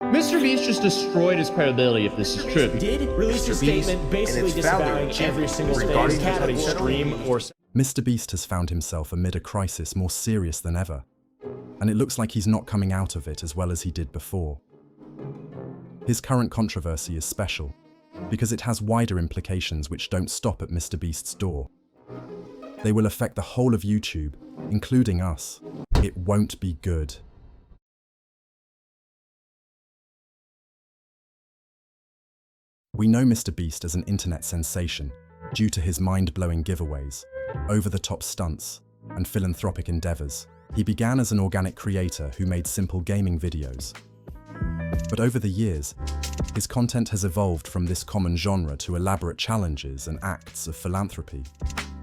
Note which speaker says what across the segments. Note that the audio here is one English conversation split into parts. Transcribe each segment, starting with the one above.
Speaker 1: Mrbeast just destroyed his credibility if this is true.
Speaker 2: Did release a statement basically disavowing every single thing that he stream or...
Speaker 3: Mrbeast has found himself amid a crisis more serious than ever, and it looks like he's not coming out of it as well as he did before. His current controversy is special, because it has wider implications which don't stop at Mrbeast's door. They will affect the whole of YouTube, including us. It won't be good. We know Mrbeast as an internet sensation due to his mind-blowing giveaways, over-the-top stunts, and philanthropic endeavors. He began as an organic creator who made simple gaming videos. But over the years, his content has evolved from this common genre to elaborate challenges and acts of philanthropy.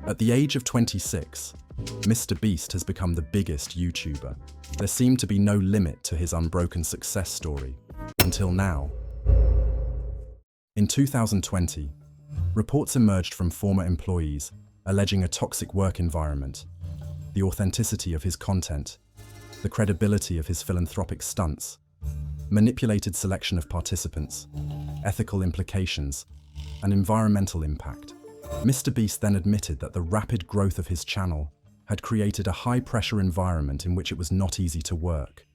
Speaker 3: At the age of 26, Mrbeast has become the biggest YouTuber. There seemed to be no limit to his unbroken success story, until now. In 2020, reports emerged from former employees alleging a toxic work environment, the authenticity of his content, the credibility of his philanthropic stunts, manipulated selection of participants, ethical implications, and environmental impact. Mrbeast then admitted that the rapid growth of his channel had created a high-pressure environment in which it was not easy to work.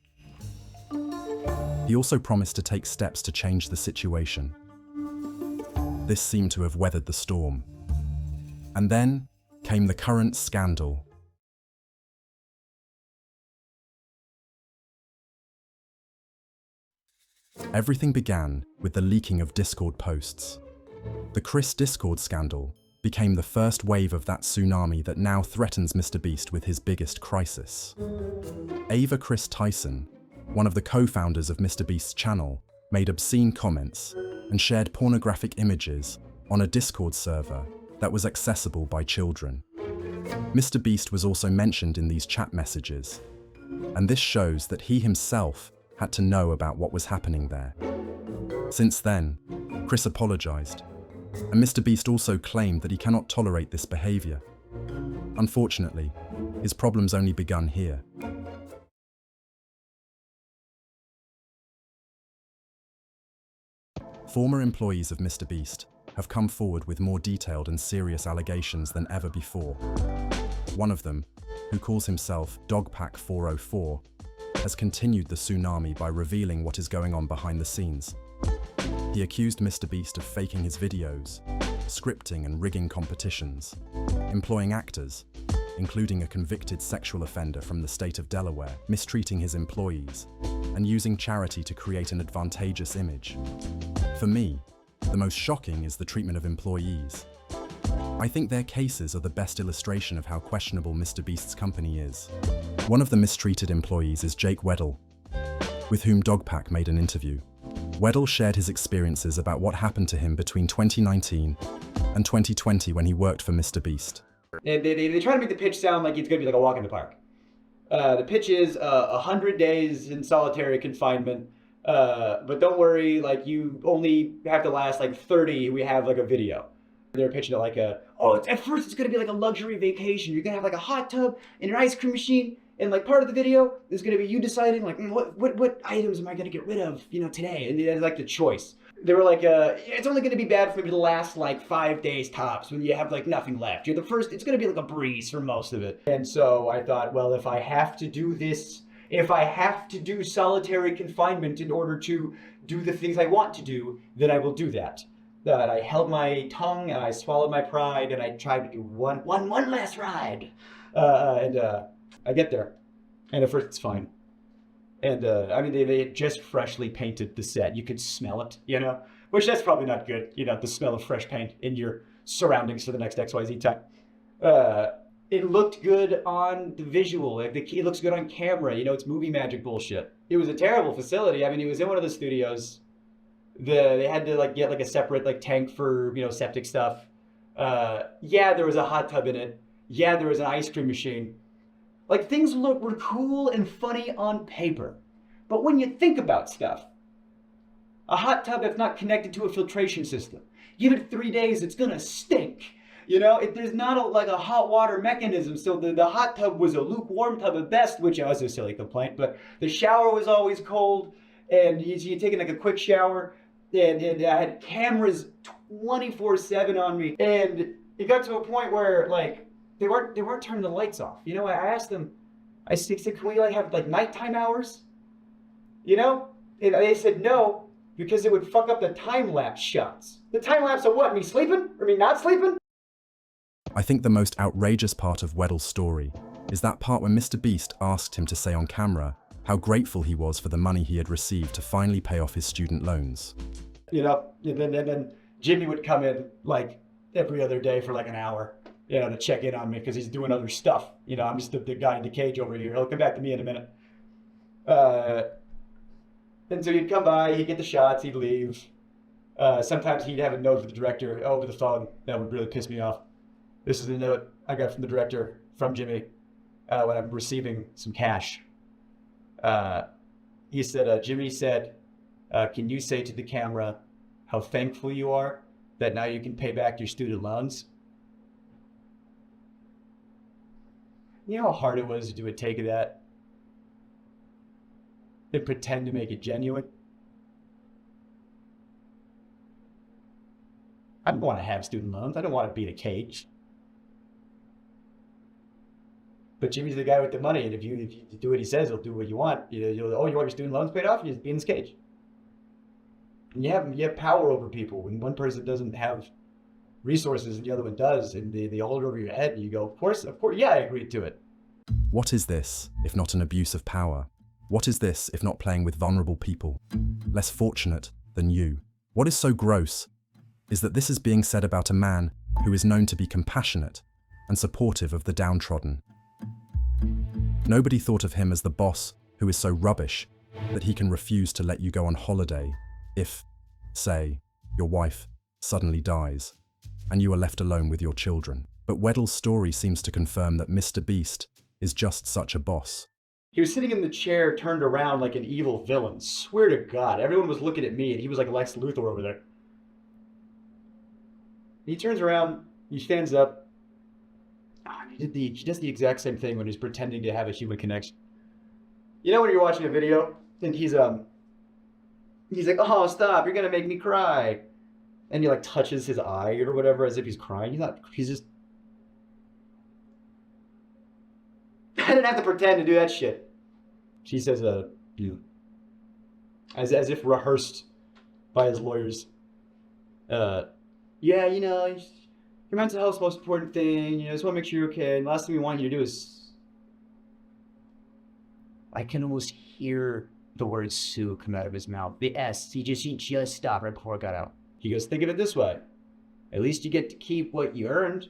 Speaker 3: He also promised to take steps to change the situation. This seemed to have weathered the storm. And then came the current scandal. Everything began with the leaking of Discord posts. The Chris Discord scandal became the first wave of that tsunami that now threatens Mrbeast with his biggest crisis. Ava Chris Tyson, one of the co-founders of Mrbeast's channel, made obscene comments and shared pornographic images on a Discord server that was accessible by children. Mrbeast was also mentioned in these chat messages, and this shows that he himself had to know about what was happening there. Since then, Chris apologized, and Mrbeast also claimed that he cannot tolerate this behavior. Unfortunately, his problems only begun here. Former employees of Mrbeast have come forward with more detailed and serious allegations than ever before. One of them, who calls himself Dogpack 404, has continued the tsunami by revealing what is going on behind the scenes. He accused Mrbeast of faking his videos, scripting and rigging competitions, employing actors, including a convicted sexual offender from the state of Delaware, mistreating his employees, and using charity to create an advantageous image. For me, the most shocking is the treatment of employees. I think their cases are the best illustration of how questionable Mrbeast's company is. One of the mistreated employees is Jake Weddle, with whom Dogpack made an interview. Weddle shared his experiences about what happened to him between 2019 and 2020 when he worked for Mrbeast.
Speaker 4: And they try to make the pitch sound like it's going to be like a walk in the park. The pitch is 100 days in solitary confinement, but don't worry, like you only have to last like 30. We have like a video. They're pitching it like at first it's going to be like a luxury vacation. You're going to have like a hot tub and an ice cream machine. And like part of the video is going to be you deciding like what items am I going to get rid of, today? And it's like the choice. They were like, it's only going to be bad for you to last like 5 days tops when you have like nothing left. You're the first, it's going to be like a breeze for most of it. And so I thought, well, if I have to do this, if I have to do solitary confinement in order to do the things I want to do, then I will do that. That I held my tongue and I swallowed my pride and I tried to do one last ride. I get there, and at first it's fine. And they had just freshly painted the set. You could smell it, which that's probably not good, the smell of fresh paint in your surroundings for the next XYZ time. It looked good on the visual. It looks good on camera. It's movie magic bullshit. It was a terrible facility. It was in one of the studios. They had to get a separate tank for septic stuff. Yeah, there was a hot tub in it. Yeah, there was an ice cream machine. Things were cool and funny on paper. But when you think about stuff, a hot tub that's not connected to a filtration system, give it 3 days, it's gonna stink. There's not a hot water mechanism, so the hot tub was a lukewarm tub at best, which was a silly complaint, but the shower was always cold. and he'd taken like a quick shower, and I had cameras 24/7 on me, and it got to a point where like they weren't turning the lights off. You know, I asked them, I said, can we like have like nighttime hours? You know, and they said no because it would fuck up the time lapse shots. The time lapse of what? Me sleeping or me not sleeping?
Speaker 3: I think the most outrageous part of Weddle's story is that part when Mrbeast asked him to say on camera how grateful he was for the money he had received to finally pay off his student loans.
Speaker 4: You know, and then Jimmy would come in like every other day for like an hour, you know, to check in on me because he's doing other stuff. You know, I'm just the guy in the cage over here. He'll come back to me in a minute. And so he'd come by, he'd get the shots, he'd leave. Sometimes he'd have a note with the director over the phone. That would really piss me off. This is the note I got from the director, from Jimmy, when I'm receiving some cash. He said, Jimmy said, can you say to the camera how thankful you are that now you can pay back your student loans? You know how hard it was to do a take of that? And pretend to make it genuine? I don't want to have student loans. I don't want to be in a cage. But Jimmy's the guy with the money, and if you do what he says, he'll do what you want. You want your student loans paid off? You just be in this cage. And you have power over people. When one person doesn't have resources and the other one does, and they hold it over your head, and you go, of course, yeah, I agreed to it.
Speaker 3: What is this, if not an abuse of power? What is this, if not playing with vulnerable people, less fortunate than you? What is so gross is that this is being said about a man who is known to be compassionate and supportive of the downtrodden. Nobody thought of him as the boss who is so rubbish that he can refuse to let you go on holiday if, say, your wife suddenly dies and you are left alone with your children. But Weddle's story seems to confirm that Mrbeast is just such a boss.
Speaker 4: He was sitting in the chair, turned around like an evil villain. Swear to God, everyone was looking at me, and he was like Lex Luthor over there. He turns around, he stands up. He does the exact same thing when he's pretending to have a human connection. You know when you're watching a video and he's like, "Oh, stop! You're gonna make me cry," and he like touches his eye or whatever as if he's crying. He's just. I didn't have to pretend to do that shit. She says, as if rehearsed by his lawyers. Yeah, you know, your mental health's the most important thing. You know, just want to make sure you're okay. And the last thing we want you to do is. I can almost hear the word Sue come out of his mouth. The S. He just stopped right before it got out. He goes, think of it this way. At least you get to keep what you earned.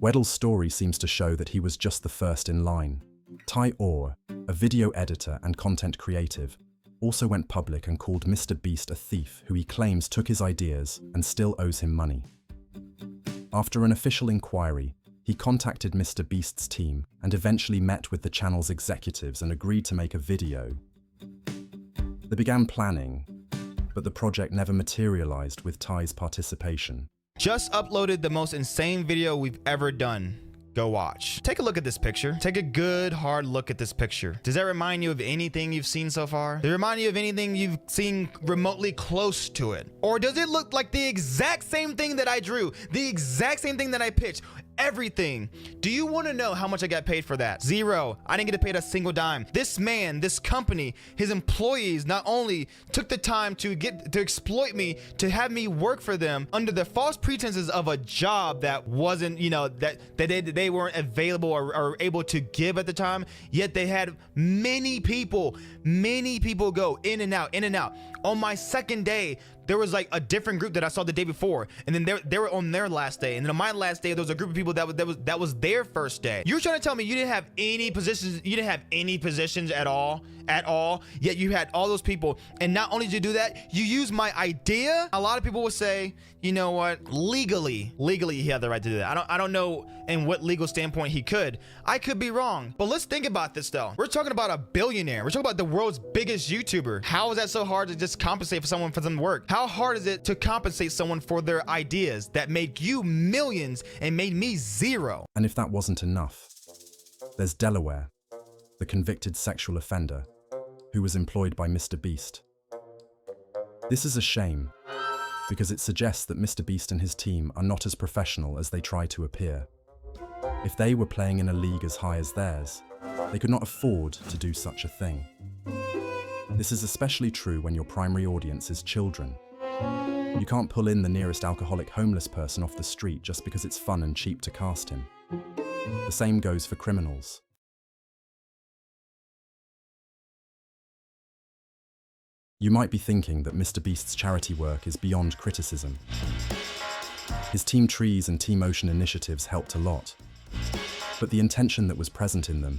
Speaker 3: Weddle's story seems to show that he was just the first in line. Ty Orr, a video editor and content creative, also went public and called Mrbeast a thief who he claims took his ideas and still owes him money. After an official inquiry, he contacted Mrbeast's team and eventually met with the channel's executives and agreed to make a video. They began planning, but the project never materialized with Ty's participation.
Speaker 5: Just uploaded the most insane video we've ever done. Go watch. Take a look at this picture. Take a good hard look at this picture. Does that remind you of anything you've seen so far? Does it remind you of anything you've seen remotely close to it? Or does it look like the exact same thing that I drew? The exact same thing that I pitched? Everything. Do you want to know how much I got paid for that? Zero. I didn't get paid a single dime. This man, this company, his employees not only took the time to exploit me, to have me work for them under the false pretenses of a job that wasn't, you know, that they weren't available or able to give at the time. Yet they had many people go in and out, in and out. On my second day, there was like a different group that I saw the day before, and then they were on their last day, and then on my last day there was a group of people that was their first day. You're trying to tell me you didn't have any positions, at all, yet you had all those people, and not only did you do that, you used my idea. A lot of people would say, you know what, legally he had the right to do that. I don't know in what legal standpoint he could. I could be wrong, but let's think about this though. We're talking about a billionaire. We're talking about the world's biggest YouTuber. How is that so hard to just compensate for someone for some work? How hard is it to compensate someone for their ideas that made you millions and made me zero?
Speaker 3: And if that wasn't enough, there's Delaware, the convicted sexual offender, who was employed by Mrbeast. This is a shame, because it suggests that Mrbeast and his team are not as professional as they try to appear. If they were playing in a league as high as theirs, they could not afford to do such a thing. This is especially true when your primary audience is children. You can't pull in the nearest alcoholic homeless person off the street just because it's fun and cheap to cast him. The same goes for criminals. You might be thinking that Mrbeast's charity work is beyond criticism. His Team Trees and Team Ocean initiatives helped a lot, but the intention that was present in them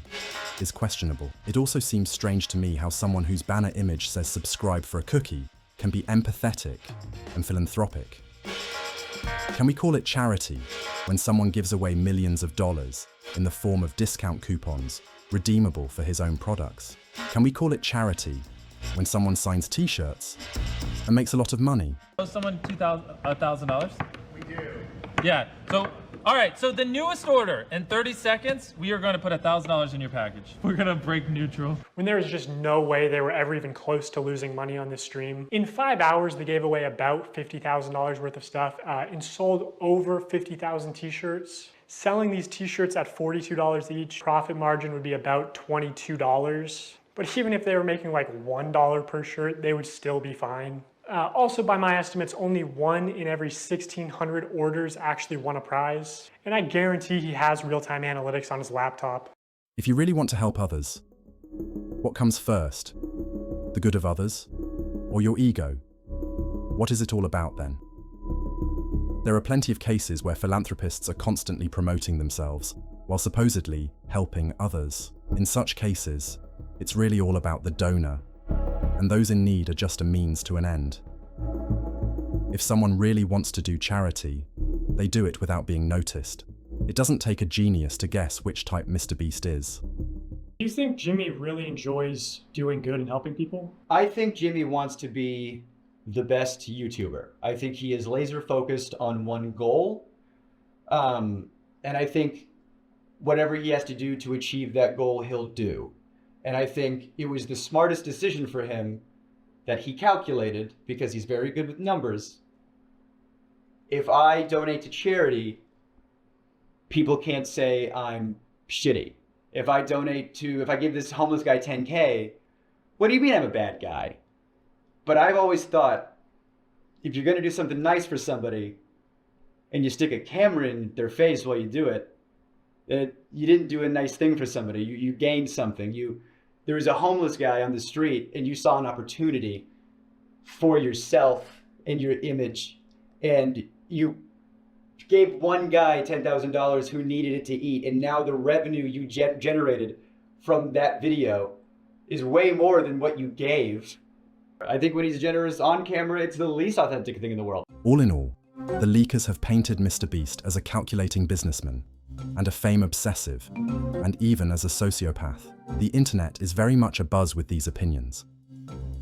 Speaker 3: is questionable. It also seems strange to me how someone whose banner image says subscribe for a cookie can be empathetic and philanthropic. Can we call it charity when someone gives away millions of dollars in the form of discount coupons redeemable for his own products? Can we call it charity when someone signs t-shirts and makes a lot of money?
Speaker 6: Someone $1,000? We do. Yeah, so, all right, so the newest order, in 30 seconds, we are gonna put $1,000 in your package. We're gonna break neutral.
Speaker 2: When there was just no way they were ever even close to losing money on this stream. In 5 hours, they gave away about $50,000 worth of stuff and sold over 50,000 t-shirts. Selling these t-shirts at $42 each, profit margin would be about $22. But even if they were making like $1 per shirt, they would still be fine. Also, by my estimates, only 1 in every 1,600 orders actually won a prize. And I guarantee he has real-time analytics on his laptop.
Speaker 3: If you really want to help others, what comes first? The good of others? Or your ego? What is it all about then? There are plenty of cases where philanthropists are constantly promoting themselves, while supposedly helping others. In such cases, it's really all about the donor, and those in need are just a means to an end. If someone really wants to do charity, they do it without being noticed. It doesn't take a genius to guess which type Mrbeast is.
Speaker 2: Do you think Jimmy really enjoys doing good and helping people?
Speaker 4: I think Jimmy wants to be the best YouTuber. I think he is laser focused on one goal. And I think whatever he has to do to achieve that goal, he'll do. And I think it was the smartest decision for him that he calculated, because he's very good with numbers. If I donate to charity, people can't say I'm shitty. If I give this homeless guy 10K, what do you mean I'm a bad guy? But I've always thought, if you're going to do something nice for somebody and you stick a camera in their face while you do it, that you didn't do a nice thing for somebody. You gained something. There was a homeless guy on the street and you saw an opportunity for yourself and your image, and you gave one guy $10,000 who needed it to eat, and now the revenue you generated from that video is way more than what you gave. I think when he's generous on camera, it's the least authentic thing in the world.
Speaker 3: All in all, the leakers have painted Mrbeast as a calculating businessman and a fame obsessive, and even as a sociopath. The internet is very much abuzz with these opinions,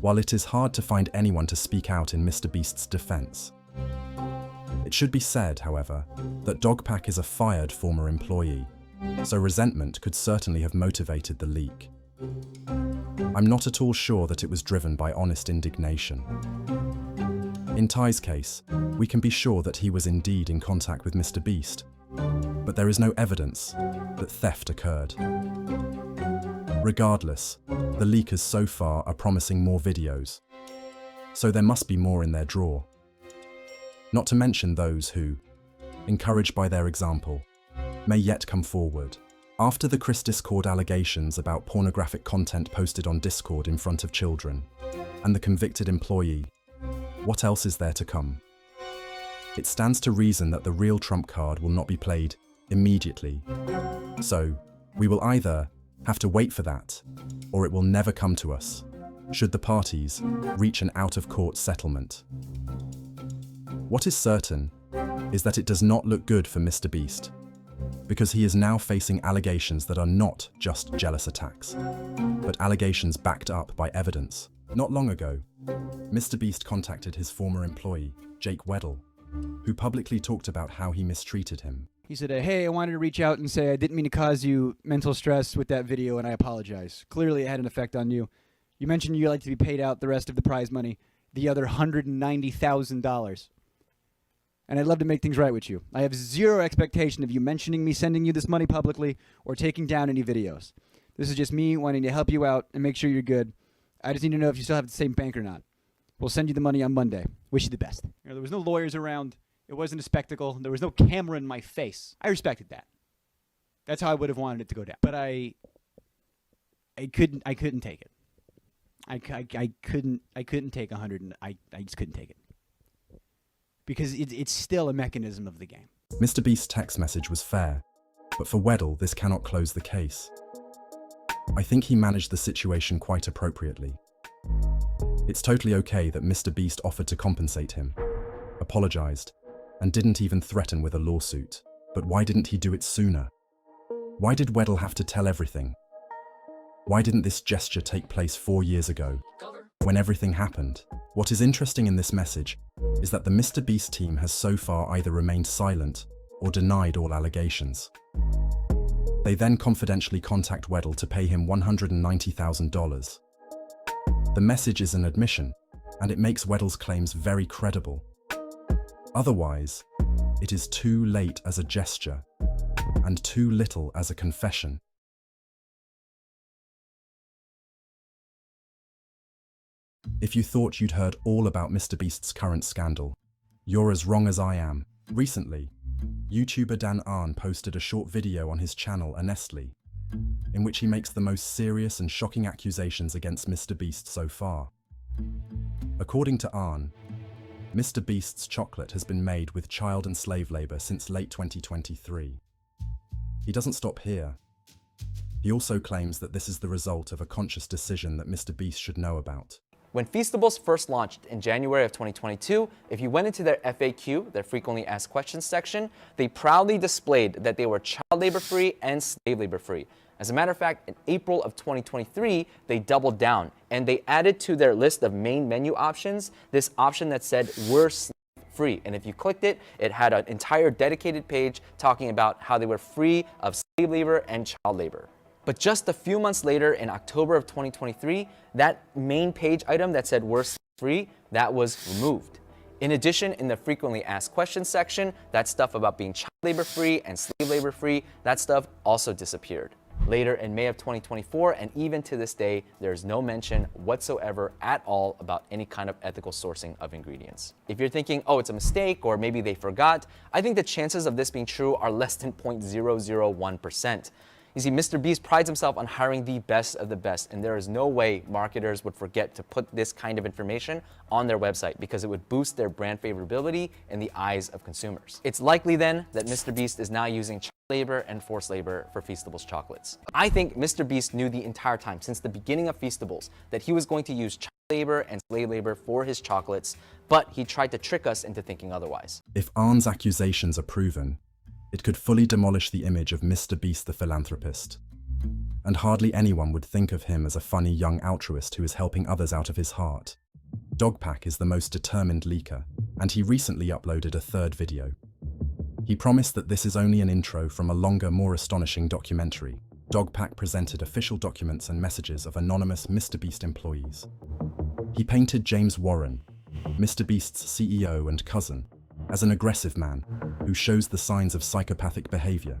Speaker 3: while it is hard to find anyone to speak out in Mrbeast's defense. It should be said, however, that Dogpack is a fired former employee, so resentment could certainly have motivated the leak. I'm not at all sure that it was driven by honest indignation. In Ty's case, we can be sure that he was indeed in contact with Mrbeast, but there is no evidence that theft occurred. Regardless, the leakers so far are promising more videos, so there must be more in their drawer. Not to mention those who, encouraged by their example, may yet come forward. After the Chris Discord allegations about pornographic content posted on Discord in front of children, and the convicted employee, what else is there to come? It stands to reason that the real trump card will not be played immediately. So, we will either have to wait for that, or it will never come to us, should the parties reach an out-of-court settlement. What is certain is that it does not look good for Mrbeast, because he is now facing allegations that are not just jealous attacks, but allegations backed up by evidence. Not long ago, Mrbeast contacted his former employee, Jake Weddle, who publicly talked about how he mistreated him.
Speaker 7: He said, hey, I wanted to reach out and say I didn't mean to cause you mental stress with that video, and I apologize. Clearly it had an effect on you. You mentioned you like to be paid out the rest of the prize money, the other $190,000. And I'd love to make things right with you. I have zero expectation of you mentioning me sending you this money publicly or taking down any videos. This is just me wanting to help you out and make sure you're good. I just need to know if you still have the same bank or not. We'll send you the money on Monday. Wish you the best. There was no lawyers around. It wasn't a spectacle. There was no camera in my face. I respected that. That's how I would have wanted it to go down. But I couldn't take it. I couldn't take 100. I just couldn't take it. Because it's still a mechanism of the game.
Speaker 3: MrBeast's text message was fair, but for Weddle, this cannot close the case. I think he managed the situation quite appropriately. It's totally okay that MrBeast offered to compensate him, apologized, and didn't even threaten with a lawsuit. But why didn't he do it sooner? Why did Weddle have to tell everything? Why didn't this gesture take place 4 years ago, when everything happened? What is interesting in this message is that the MrBeast team has so far either remained silent or denied all allegations. They then confidentially contact Weddle to pay him $190,000. The message is an admission, and it makes Weddle's claims very credible. Otherwise, it is too late as a gesture, and too little as a confession. If you thought you'd heard all about MrBeast's current scandal, you're as wrong as I am. Recently, YouTuber Dan Arn posted a short video on his channel Honestly, in which he makes the most serious and shocking accusations against MrBeast so far. According to Arn, MrBeast's chocolate has been made with child and slave labor since late 2023. He doesn't stop here. He also claims that this is the result of a conscious decision that MrBeast should know about.
Speaker 8: When Feastables first launched in January of 2022, if you went into their FAQ, their frequently asked questions section, they proudly displayed that they were child labor free and slave labor free. As a matter of fact, in April of 2023, they doubled down and they added to their list of main menu options this option that said we're slave free. And if you clicked it, it had an entire dedicated page talking about how they were free of slave labor and child labor. But just a few months later, in October of 2023, that main page item that said we're slave free, that was removed. In addition, in the frequently asked questions section, that stuff about being child labor free and slave labor free, that stuff also disappeared. Later in May of 2024, and even to this day, there's no mention whatsoever at all about any kind of ethical sourcing of ingredients. If you're thinking, oh, it's a mistake, or maybe they forgot, I think the chances of this being true are less than 0.001%. You see, MrBeast prides himself on hiring the best of the best, and there is no way marketers would forget to put this kind of information on their website because it would boost their brand favorability in the eyes of consumers. It's likely then that MrBeast is now using child labor and forced labor for Feastables chocolates. I think MrBeast knew the entire time, since the beginning of Feastables, that he was going to use child labor and slave labor for his chocolates, but he tried to trick us into thinking otherwise.
Speaker 3: If Arn's accusations are proven, it could fully demolish the image of MrBeast the philanthropist. And hardly anyone would think of him as a funny young altruist who is helping others out of his heart. Dogpack is the most determined leaker, and he recently uploaded a third video. He promised that this is only an intro from a longer, more astonishing documentary. Dogpack presented official documents and messages of anonymous MrBeast employees. He painted James Warren, MrBeast's CEO and cousin, as an aggressive man who shows the signs of psychopathic behavior.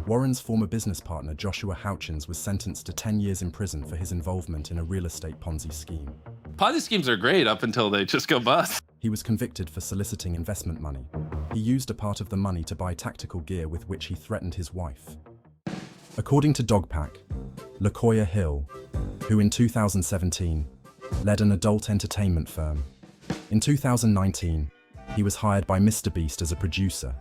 Speaker 3: Warren's former business partner Joshua Houchins was sentenced to 10 years in prison for his involvement in a real estate Ponzi scheme.
Speaker 9: Ponzi schemes are great up until they just go bust.
Speaker 3: He was convicted for soliciting investment money. He used a part of the money to buy tactical gear with which he threatened his wife. According to Dogpack, LaCoya Hill, who in 2017 led an adult entertainment firm. In 2019, he was hired by MrBeast as a producer.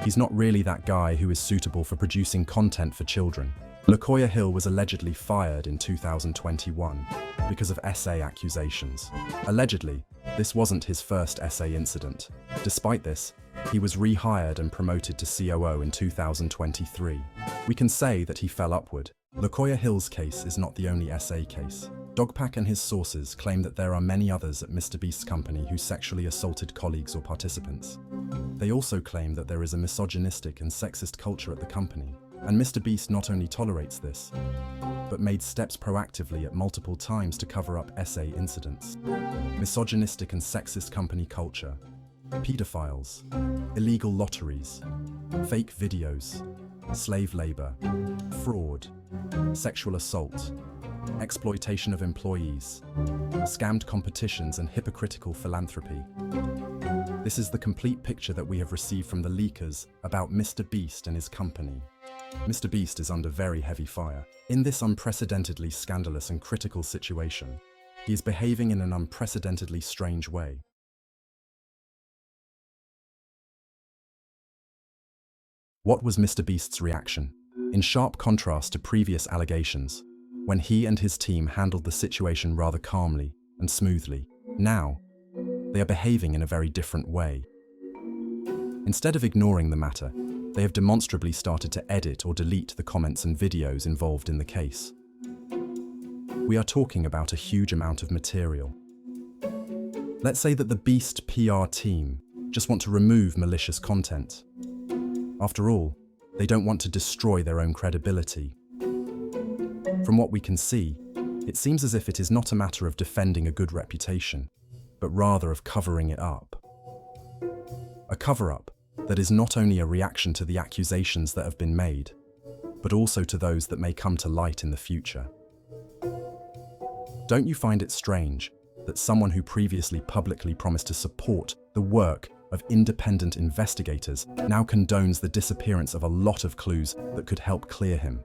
Speaker 3: He's not really that guy who is suitable for producing content for children. LaCoya Hill was allegedly fired in 2021 because of SA accusations. Allegedly, this wasn't his first SA incident. Despite this, he was rehired and promoted to COO in 2023. We can say that he fell upward. LaCoya Hill's case is not the only SA case. Dogpack and his sources claim that there are many others at MrBeast's company who sexually assaulted colleagues or participants. They also claim that there is a misogynistic and sexist culture at the company. And Mrbeast not only tolerates this, but made steps proactively at multiple times to cover up SA incidents. Misogynistic and sexist company culture, pedophiles, illegal lotteries, fake videos, slave labor, fraud, sexual assault, exploitation of employees, scammed competitions, and hypocritical philanthropy. This is the complete picture that we have received from the leakers about Mrbeast and his company. Mrbeast is under very heavy fire. In this unprecedentedly scandalous and critical situation, he is behaving in an unprecedentedly strange way. What was Mrbeast's reaction? In sharp contrast to previous allegations, when he and his team handled the situation rather calmly and smoothly, now they are behaving in a very different way. Instead of ignoring the matter, they have demonstrably started to edit or delete the comments and videos involved in the case. We are talking about a huge amount of material. Let's say that the Beast PR team just want to remove malicious content. After all, they don't want to destroy their own credibility. From what we can see, it seems as if it is not a matter of defending a good reputation, but rather of covering it up. A cover-up that is not only a reaction to the accusations that have been made, but also to those that may come to light in the future. Don't you find it strange that someone who previously publicly promised to support the work of independent investigators now condones the disappearance of a lot of clues that could help clear him?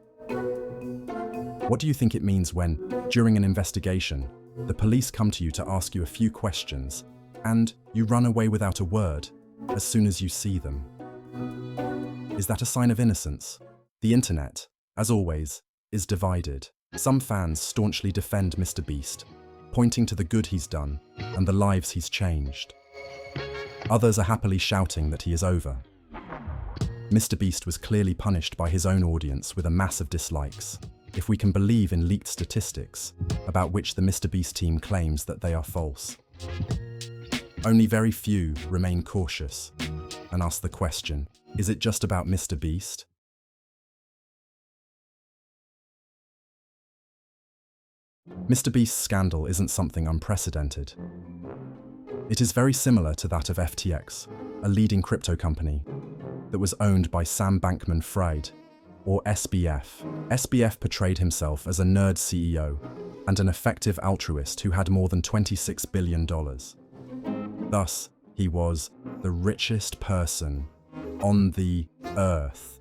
Speaker 3: What do you think it means when, during an investigation, the police come to you to ask you a few questions, and you run away without a word as soon as you see them? Is that a sign of innocence? The internet, as always, is divided. Some fans staunchly defend Mrbeast, pointing to the good he's done and the lives he's changed. Others are happily shouting that he is over. Mrbeast was clearly punished by his own audience with a mass of dislikes, if we can believe in leaked statistics, about which the Mrbeast team claims that they are false. Only very few remain cautious and ask the question, is it just about Mrbeast? Mrbeast's scandal isn't something unprecedented. It is very similar to that of FTX, a leading crypto company that was owned by Sam Bankman-Fried, or SBF. SBF portrayed himself as a nerd CEO and an effective altruist who had more than $26 billion. Thus, he was the richest person on the earth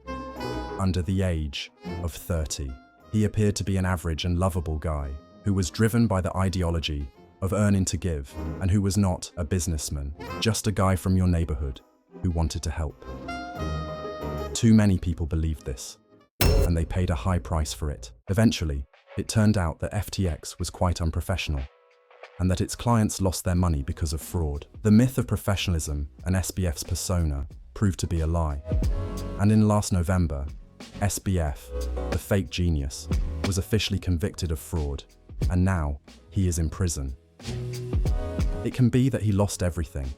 Speaker 3: under the age of 30. He appeared to be an average and lovable guy who was driven by the ideology of earning to give, and who was not a businessman, just a guy from your neighborhood who wanted to help. Too many people believed this, and they paid a high price for it. Eventually, it turned out that FTX was quite unprofessional, and that its clients lost their money because of fraud. The myth of professionalism and SBF's persona proved to be a lie. And in last November, SBF, the fake genius, was officially convicted of fraud, and now he is in prison. It can be that he lost everything,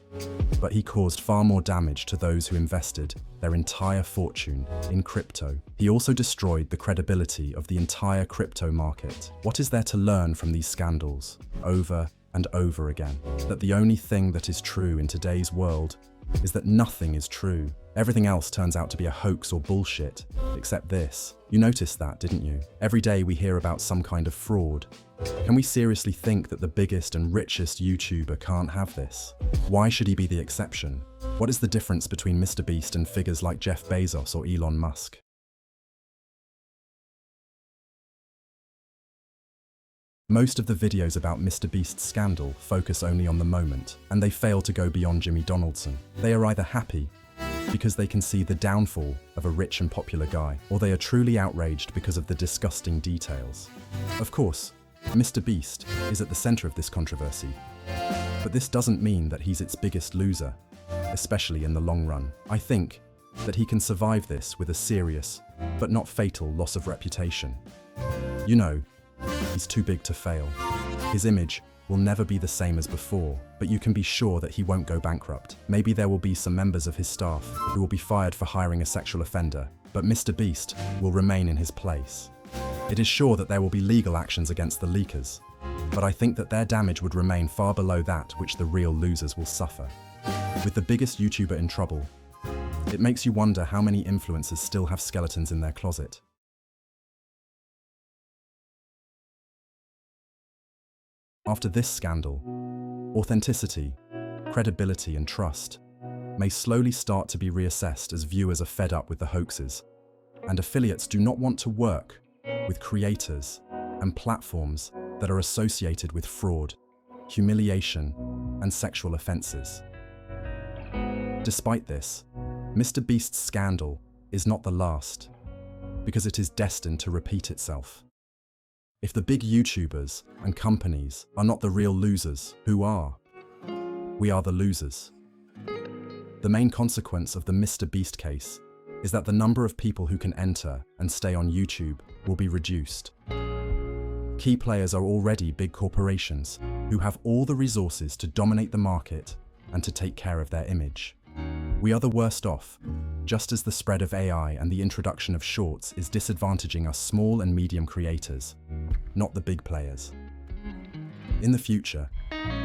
Speaker 3: but he caused far more damage to those who invested their entire fortune in crypto. He also destroyed the credibility of the entire crypto market. What is there to learn from these scandals over and over again? That the only thing that is true in today's world is that nothing is true. Everything else turns out to be a hoax or bullshit, except this. You noticed that, didn't you? Every day we hear about some kind of fraud. Can we seriously think that the biggest and richest YouTuber can't have this? Why should he be the exception? What is the difference between Mrbeast and figures like Jeff Bezos or Elon Musk? Most of the videos about Mrbeast's scandal focus only on the moment, and they fail to go beyond Jimmy Donaldson. They are either happy because they can see the downfall of a rich and popular guy, or they are truly outraged because of the disgusting details. Of course, Mrbeast is at the center of this controversy, but this doesn't mean that he's its biggest loser, especially in the long run. I think that he can survive this with a serious, but not fatal, loss of reputation. You know, he's too big to fail. His image will never be the same as before, but you can be sure that he won't go bankrupt. Maybe there will be some members of his staff who will be fired for hiring a sexual offender, but Mrbeast will remain in his place. It is sure that there will be legal actions against the leakers, but I think that their damage would remain far below that which the real losers will suffer. With the biggest YouTuber in trouble, it makes you wonder how many influencers still have skeletons in their closet. After this scandal, authenticity, credibility, and trust may slowly start to be reassessed as viewers are fed up with the hoaxes, and affiliates do not want to work with creators and platforms that are associated with fraud, humiliation, and sexual offenses. Despite this, Mrbeast's scandal is not the last, because it is destined to repeat itself. If the big YouTubers and companies are not the real losers, who are? We are the losers. The main consequence of the Mrbeast case is that the number of people who can enter and stay on YouTube will be reduced. Key players are already big corporations who have all the resources to dominate the market and to take care of their image. We are the worst off, just as the spread of AI and the introduction of shorts is disadvantaging us small and medium creators, not the big players. In the future,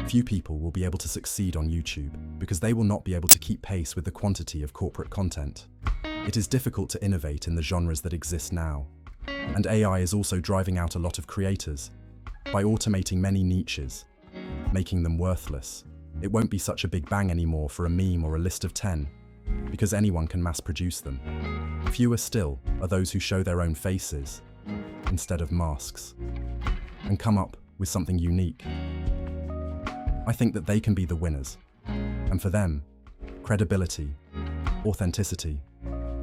Speaker 3: few people will be able to succeed on YouTube because they will not be able to keep pace with the quantity of corporate content. It is difficult to innovate in the genres that exist now, and AI is also driving out a lot of creators by automating many niches, making them worthless. It won't be such a big bang anymore for a meme or a list of 10, because anyone can mass produce them. Fewer still are those who show their own faces instead of masks and come up with something unique. I think that they can be the winners, and for them, credibility, authenticity,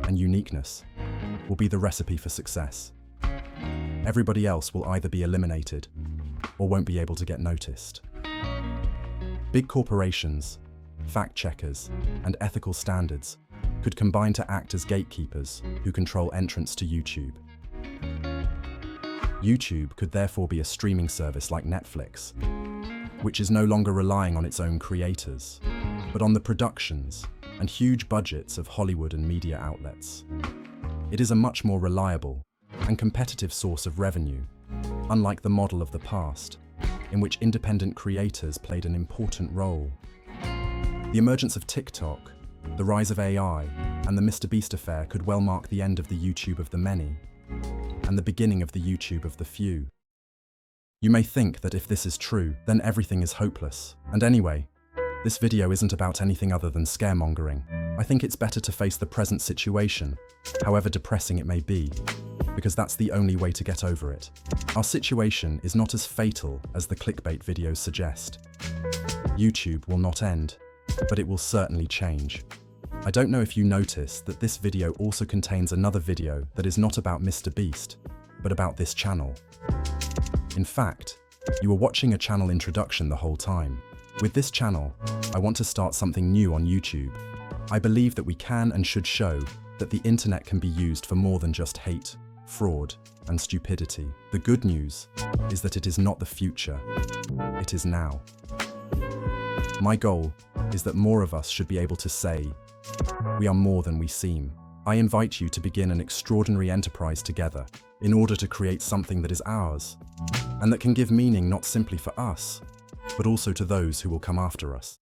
Speaker 3: and uniqueness will be the recipe for success. Everybody else will either be eliminated or won't be able to get noticed. Big corporations, fact-checkers, and ethical standards could combine to act as gatekeepers who control entrance to YouTube. YouTube could therefore be a streaming service like Netflix, which is no longer relying on its own creators, but on the productions and huge budgets of Hollywood and media outlets. It is a much more reliable and competitive source of revenue, unlike the model of the past, in which independent creators played an important role. The emergence of TikTok, the rise of AI, and the Mrbeast affair could well mark the end of the YouTube of the many, and the beginning of the YouTube of the few. You may think that if this is true, then everything is hopeless. And anyway, this video isn't about anything other than scaremongering. I think it's better to face the present situation, however depressing it may be, because that's the only way to get over it. Our situation is not as fatal as the clickbait videos suggest. YouTube will not end, but it will certainly change. I don't know if you noticed that this video also contains another video that is not about Mrbeast, but about this channel. In fact, you were watching a channel introduction the whole time. With this channel, I want to start something new on YouTube. I believe that we can and should show that the internet can be used for more than just hate, fraud, and stupidity. The good news is that it is not the future, it is now. My goal is that more of us should be able to say, we are more than we seem. I invite you to begin an extraordinary enterprise together in order to create something that is ours, and that can give meaning not simply for us, but also to those who will come after us.